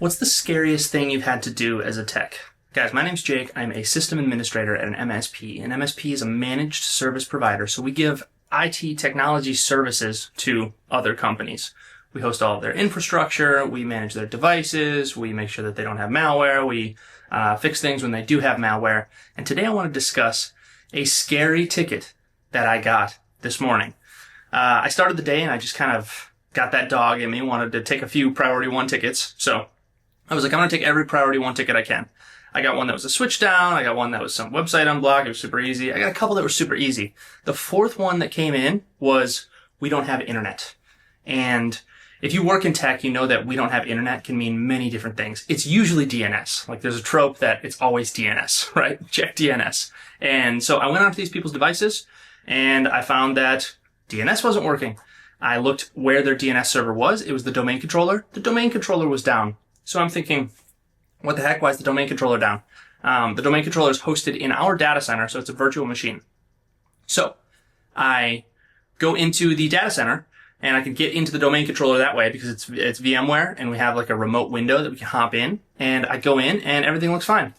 What's the scariest thing you've had to do as a tech? Guys, my name's Jake. I'm a system administrator at an MSP. An MSP is a managed service provider, so we give IT technology services to other companies. We host all of their infrastructure, we manage their devices, we make sure that they don't have malware, we fix things when they do have malware. And today I want to discuss a scary ticket that I got this morning. I started the day and I just kind of got that dog in me, wanted to take a few priority one tickets. So I was like, I'm going to take every priority one ticket I can. I got one that was a switch down. I got one that was some website unblock. It was super easy. I got a couple that were super easy. The fourth one that came in was we don't have internet. And if you work in tech, you know that we don't have internet can mean many different things. It's usually DNS. Like there's a trope that it's always DNS, right? Check DNS. And so I went onto these people's devices and I found that DNS wasn't working. I looked where their DNS server was. It was the domain controller. The domain controller was down. So I'm thinking, what the heck? Why is the domain controller down? The domain controller is hosted in our data center, so it's a virtual machine. So I go into the data center and I can get into the domain controller that way because it's VMware and we have like a remote window that we can hop in, and I go in and everything looks fine.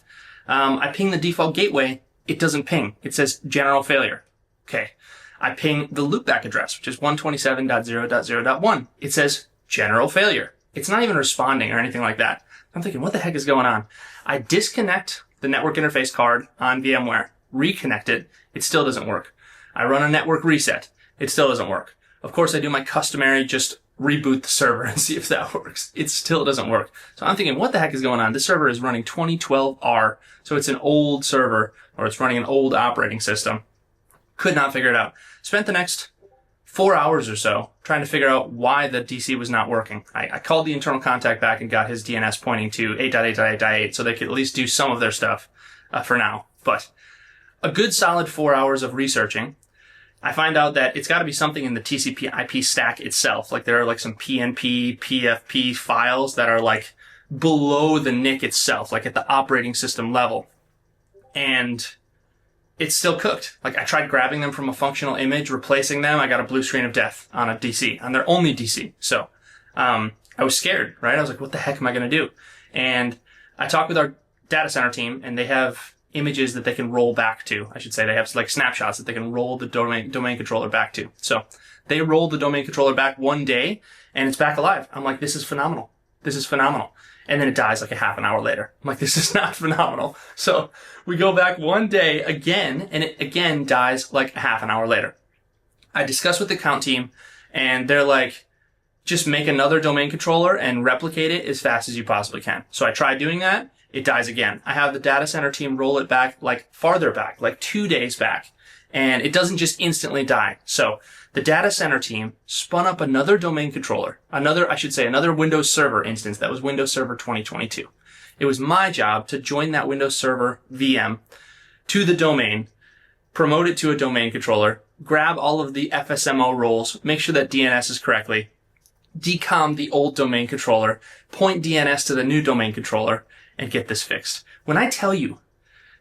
I ping the default gateway. It doesn't ping. It says general failure. Okay. I ping the loopback address, which is 127.0.0.1. It says general failure. It's not even responding or anything like that. I'm thinking, what the heck is going on? I disconnect the network interface card on VMware, reconnect it. It still doesn't work. I run a network reset. It still doesn't work. Of course, I do my customary just reboot the server and see if that works. It still doesn't work. So I'm thinking, what the heck is going on? This server is running 2012R. So it's an old server, or it's running an old operating system. Could not figure it out. Spent the next 4 hours or so trying to figure out why the DC was not working. I called the internal contact back and got his DNS pointing to 8.8.8.8 so they could at least do some of their stuff for now. But a good solid 4 hours of researching, I find out that it's got to be something in the TCP IP stack itself. Like there are like some PNP, PFP files that are like below the NIC itself, like at the operating system level. And it's still cooked. Like I tried grabbing them from a functional image, replacing them. I got a blue screen of death on a DC, on their only DC. So, I was scared, right? I was like, what the heck am I going to do? And I talked with our data center team and they have images that they can roll back to. I should say they have like snapshots that they can roll the domain controller back to. So they rolled the domain controller back one day and it's back alive. I'm like, this is phenomenal. This is phenomenal. And then it dies like a half an hour later. I'm like, this is not phenomenal. So we go back one day again, and it again dies like a half an hour later. I discuss with the account team, and they're like, just make another domain controller and replicate it as fast as you possibly can. So I try doing that. It dies again. I have the data center team roll it back, like farther back, like 2 days back. And it doesn't just instantly die. So the data center team spun up another domain controller, another Windows Server instance. That was Windows Server 2022. It was my job to join that Windows Server VM to the domain, promote it to a domain controller, grab all of the FSMO roles, make sure that DNS is correctly, decom the old domain controller, point DNS to the new domain controller, and get this fixed. When I tell you,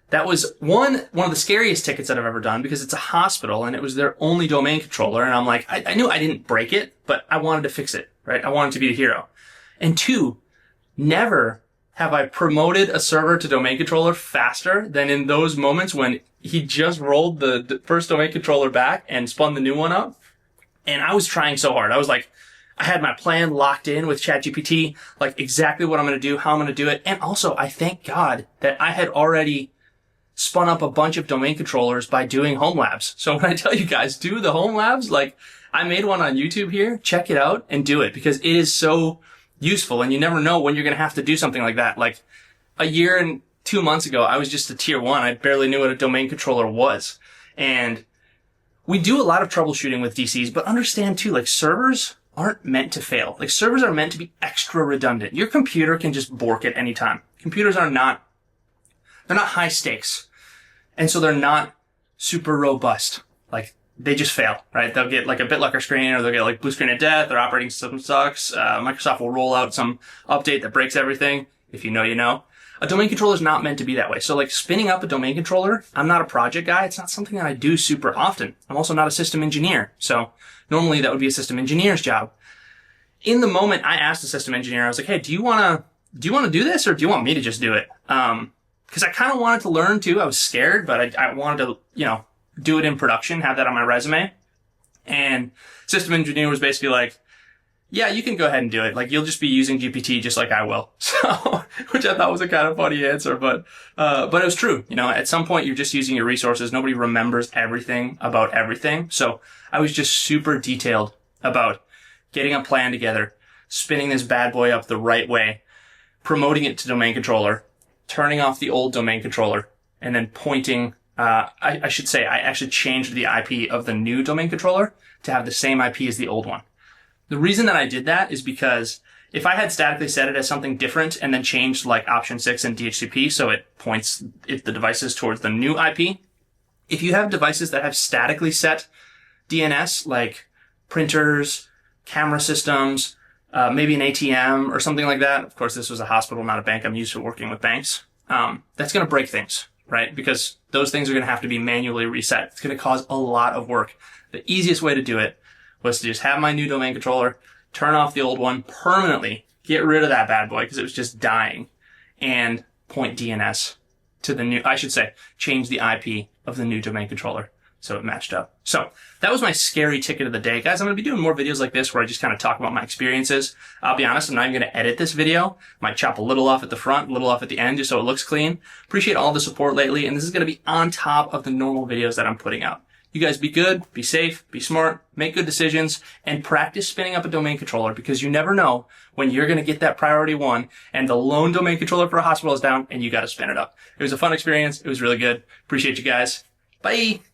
that was one of the scariest tickets that I've ever done because it's a hospital and it was their only domain controller. And I'm like, I knew I didn't break it, but I wanted to fix it, right? I wanted to be the hero. And two, never have I promoted a server to domain controller faster than in those moments when he just rolled the first domain controller back and spun the new one up. And I was trying so hard. I was like, I had my plan locked in with ChatGPT, like exactly what I'm going to do, how I'm going to do it. And also I thank God that I had already spun up a bunch of domain controllers by doing home labs. So when I tell you guys, do the home labs, like I made one on YouTube here, check it out and do it because it is so useful and you never know when you're going to have to do something like that. Like a year and 2 months ago, I was just a tier 1. I barely knew what a domain controller was. And we do a lot of troubleshooting with DCs, but understand too, like servers aren't meant to fail. Like servers are meant to be extra redundant. Your computer can just bork at any time. Computers are not, they're not high stakes. And so they're not super robust. Like they just fail, right? They'll get like a BitLocker screen or they'll get like blue screen of death. Their operating system sucks. Microsoft will roll out some update that breaks everything. If you know, you know. A domain controller is not meant to be that way. So like spinning up a domain controller, I'm not a project guy. It's not something that I do super often. I'm also not a system engineer. So normally that would be a system engineer's job. In the moment, I asked the system engineer, I was like, hey, do you want to do you want to do this or do you want me to just do it? Because I kind of wanted to learn too. I was scared, but I wanted to, do it in production, have that on my resume. And system engineer was basically like, yeah, you can go ahead and do it. Like, you'll just be using GPT just like I will. So, which I thought was a kind of funny answer, but it was true. At some point you're just using your resources. Nobody remembers everything about everything. So I was just super detailed about getting a plan together, spinning this bad boy up the right way, promoting it to domain controller, turning off the old domain controller, and then pointing, I should say, I actually changed the IP of the new domain controller to have the same IP as the old one. The reason that I did that is because if I had statically set it as something different and then changed like option 6 and DHCP so it points the devices towards the new IP, if you have devices that have statically set DNS like printers, camera systems, maybe an ATM or something like that. Of course, this was a hospital, not a bank. I'm used to working with banks. That's going to break things, right? Because those things are going to have to be manually reset. It's going to cause a lot of work. The easiest way to do it was to just have my new domain controller, turn off the old one permanently, get rid of that bad boy because it was just dying, and point DNS to the new, I should say, change the IP of the new domain controller so it matched up. So that was my scary ticket of the day. Guys, I'm going to be doing more videos like this where I just kind of talk about my experiences. I'll be honest, I'm not even going to edit this video. Might chop a little off at the front, a little off at the end just so it looks clean. Appreciate all the support lately, and this is going to be on top of the normal videos that I'm putting out. You guys be good, be safe, be smart, make good decisions, and practice spinning up a domain controller because you never know when you're going to get that priority one and the lone domain controller for a hospital is down and you got to spin it up. It was a fun experience. It was really good. Appreciate you guys. Bye.